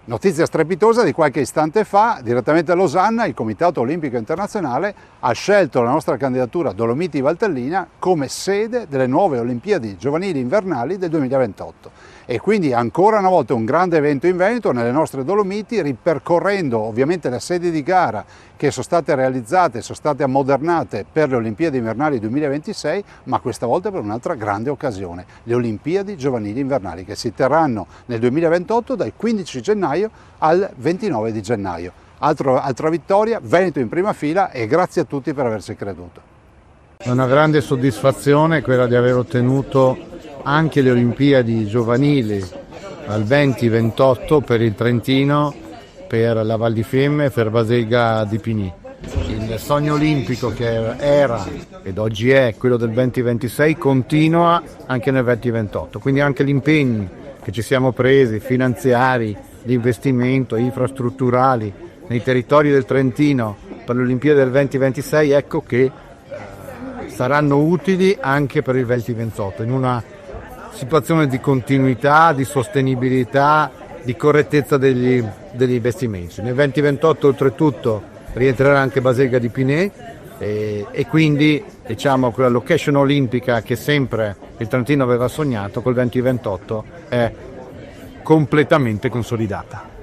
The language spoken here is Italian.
Notizia strepitosa di qualche istante fa, direttamente a Losanna, il Comitato Olimpico Internazionale ha scelto la nostra candidatura Dolomiti Valtellina come sede delle nuove Olimpiadi Giovanili Invernali del 2028. E quindi ancora una volta un grande evento in Veneto, nelle nostre Dolomiti, ripercorrendo ovviamente le sedi di gara che sono state realizzate, sono state ammodernate per le Olimpiadi Invernali 2026, ma questa volta per un'altra grande occasione, le Olimpiadi Giovanili Invernali, che si terranno nel 2028 dal 15 gennaio al 29 di gennaio. Altra vittoria, Veneto in prima fila, e grazie a tutti per averci creduto. È una grande soddisfazione quella di aver ottenuto anche le Olimpiadi giovanili al 2028 per il Trentino, per la Val di Fiemme e per Basega di Pigny. Il sogno olimpico che era ed oggi è quello del 2026 continua anche nel 2028, quindi anche gli impegni che ci siamo presi, finanziari, di investimento, infrastrutturali nei territori del Trentino per le Olimpiadi del 2026, ecco che saranno utili anche per il 2028 in una situazione di continuità, di sostenibilità, di correttezza degli investimenti. Nel 2028 oltretutto rientrerà anche Basega di Pigny e quindi diciamo quella location olimpica che sempre il Trentino aveva sognato col 2028 è completamente consolidata.